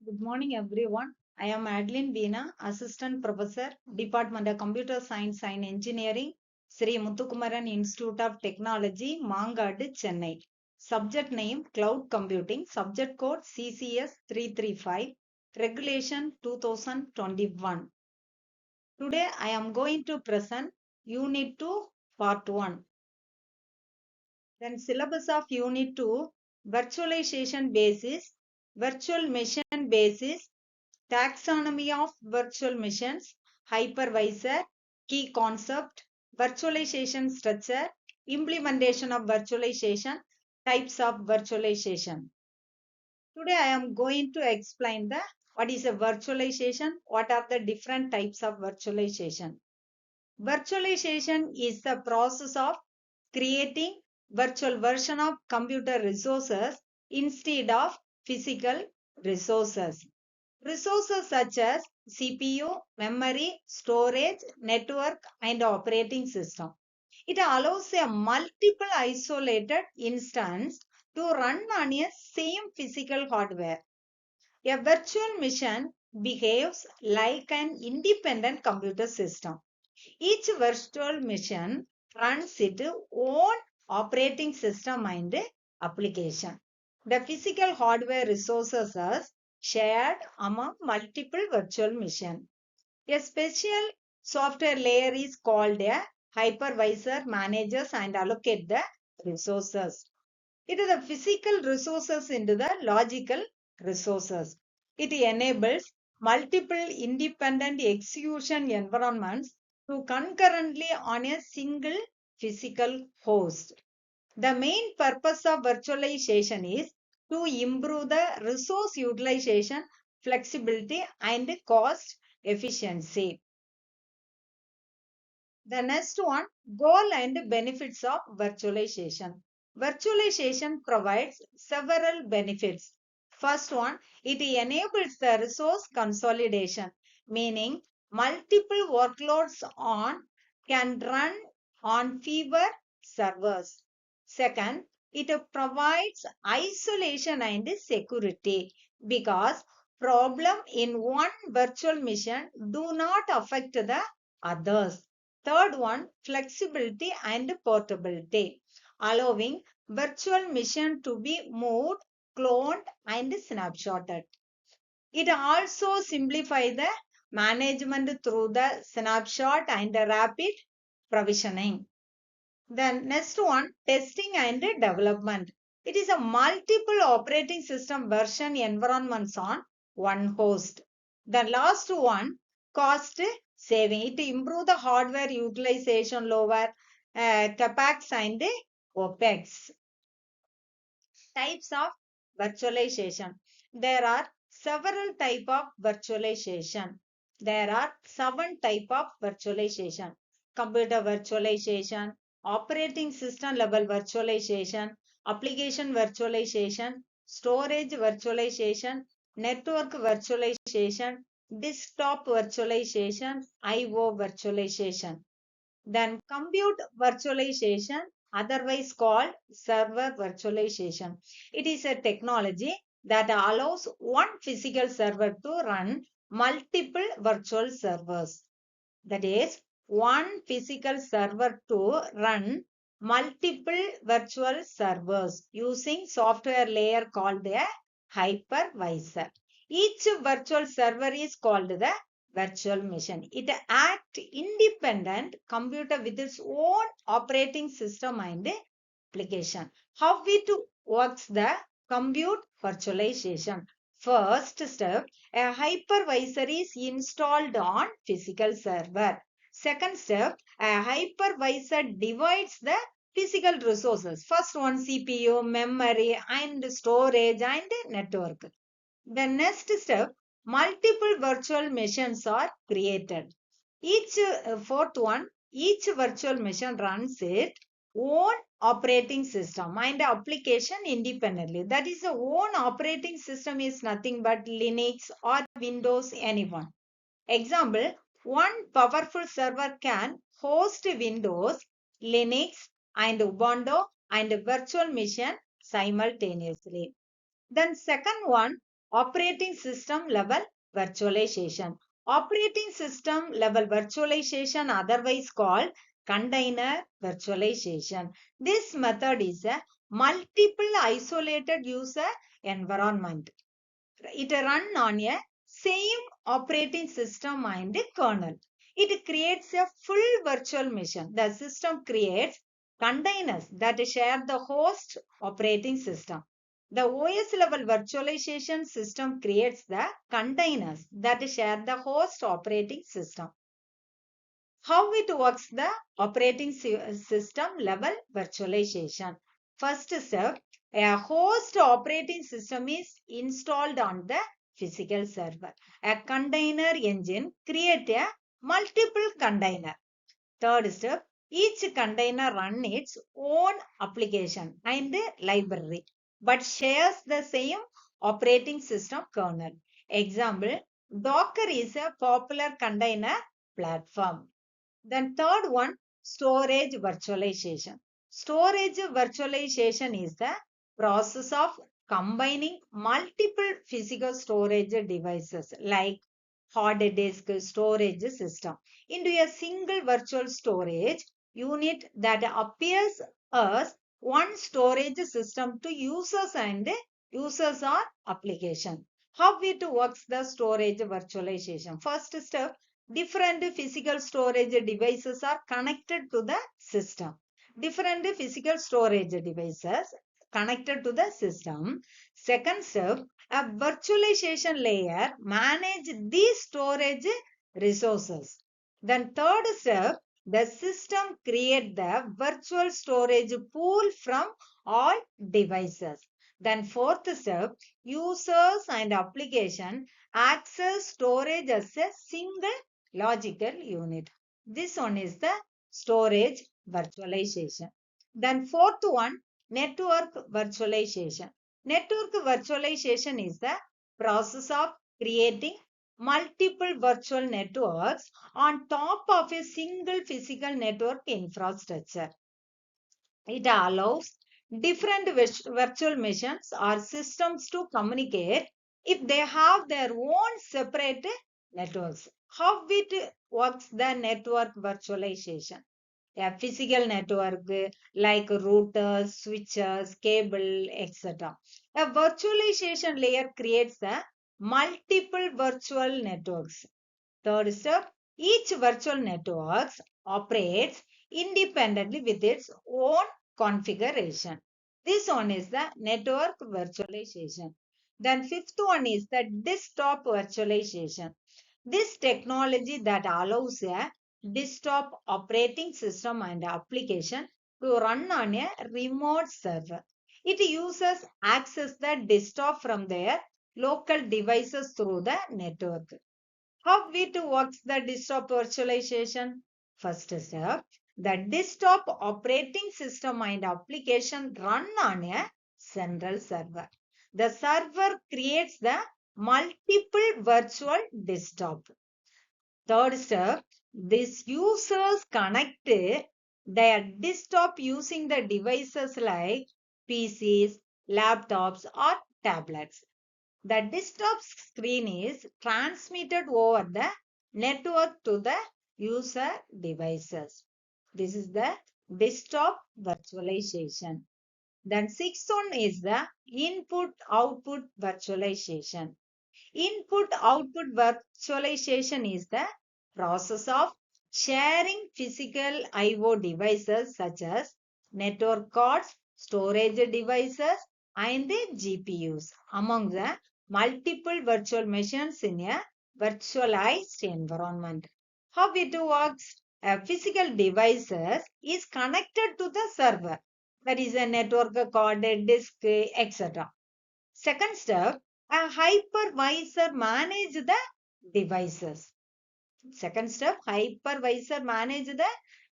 Good morning, everyone. I am Adeline Veena, Assistant Professor, Department of Computer Science and Engineering, Sri Muthukumaran Institute of Technology, Mangadu, Chennai. Subject name Cloud Computing, subject code CCS 335, Regulation 2021. Today I am going to present Unit 2, Part 1. Then syllabus of Unit 2, Virtualization Basis, Virtual Machine Basis, Taxonomy of virtual machines, hypervisor, key concept, virtualization structure, implementation of virtualization, types of virtualization. Today I am going to explain what is a virtualization, what are the different types of virtualization. Virtualization is the process of creating virtual version of computer resources instead of physical resources. Resources such as CPU, memory, storage, network, and operating system. It allows a multiple isolated instance to run on a same physical hardware. A virtual machine behaves like an independent computer system. Each virtual machine runs its own operating system and application. The physical hardware resources are shared among multiple virtual machines. A special software layer is called a hypervisor, manages and allocate the resources. It is the physical resources into the logical resources. It enables multiple independent execution environments to concurrently on a single physical host. The main purpose of virtualization is to improve the resource utilization, flexibility, and cost efficiency. The next one, goal and benefits of virtualization. Virtualization provides several benefits. First one, it enables the resource consolidation, meaning multiple workloads can run on fewer servers. Second, it provides isolation and security because problem in one virtual machine do not affect the others. Third one, flexibility and portability, allowing virtual machine to be moved, cloned, and snapshotted. It also simplifies the management through the snapshot and the rapid provisioning. Then next one, testing and development. It is a multiple operating system version environments on one host. The last one, cost saving. It improve the hardware utilization, lower capex and opex. Types of virtualization. There are several type of virtualization. There are 7 type of virtualization. Computer virtualization, operating system level virtualization, application virtualization, storage virtualization, network virtualization, desktop virtualization, IO virtualization. Then compute virtualization, otherwise called server virtualization. It is a technology that allows one physical server to run multiple virtual servers. That is, one physical server to run multiple virtual servers using software layer called the hypervisor. Each virtual server is called the virtual machine. It acts independent computer with its own operating system and application. How it works the compute virtualization? First step, a hypervisor is installed on physical server. Second step, a hypervisor divides the physical resources. First one, CPU, memory, and storage and network. The next step, multiple virtual machines are created. Each fourth one, each virtual machine runs its own operating system and application independently. That is, the own operating system is nothing but Linux or Windows, anyone. Example, one powerful server can host Windows, Linux, and Ubuntu and virtual machine simultaneously. Then second one, operating system level virtualization. Operating system level virtualization, otherwise called container virtualization. This method is a multiple isolated user environment. It runs on a same operating system and kernel. It creates a full virtual machine. The system creates containers that share the host operating system. The OS level virtualization system creates the containers that share the host operating system. How it works, the operating system level virtualization. First step, a host operating system is installed on the physical server. A container engine create a multiple container. Third step, each container run its own application and library, but shares the same operating system kernel. Example, Docker is a popular container platform. Then third one, storage virtualization. Storage virtualization is the process of combining multiple physical storage devices like hard disk storage system into a single virtual storage unit that appears as one storage system to users and users or application. How it works, the storage virtualization? First step, different physical storage devices are connected to the system. Different physical storage devices connected to the system. Second step, a virtualization layer manage these storage resources. Then third step, the system create the virtual storage pool from all devices. Then fourth step, users and application access storage as a single logical unit. This one is the storage virtualization. Then fourth one, network virtualization. Network virtualization is the process of creating multiple virtual networks on top of a single physical network infrastructure. It allows different virtual machines or systems to communicate if they have their own separate networks. How it works, the network virtualization? A physical network like routers, switches, cable, etc. A virtualization layer creates a multiple virtual networks. Third step, each virtual network operates independently with its own configuration. This one is the network virtualization. Then fifth one is the desktop virtualization. This technology that allows a desktop operating system and application to run on a remote server. It uses access the desktop from their local devices through the network. How it works, the desktop virtualization? First step, the desktop operating system and application run on a central server. The server creates the multiple virtual desktop. Third step, these users connect their desktop using the devices like PCs, laptops, or tablets. The desktop screen is transmitted over the network to the user devices. This is the desktop virtualization. Then sixth one is the input-output virtualization. Input-output virtualization is the process of sharing physical I/O devices such as network cards, storage devices, and the GPUs among the multiple virtual machines in a virtualized environment. How it works? A physical devices is connected to the server, that is a network card, a disk, etc. Second step, a hypervisor manage the devices. Second step, hypervisor manage the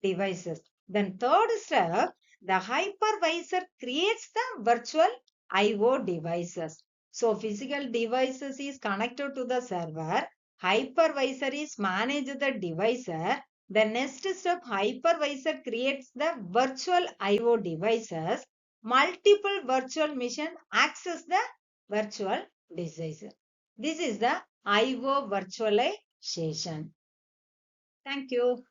devices. Then third step, the hypervisor creates the virtual I/O devices. So physical devices is connected to the server. Hypervisor is manage the devices. The next step, hypervisor creates the virtual I/O devices. Multiple virtual machine access the virtual disease. This is the IO virtualization. Thank you.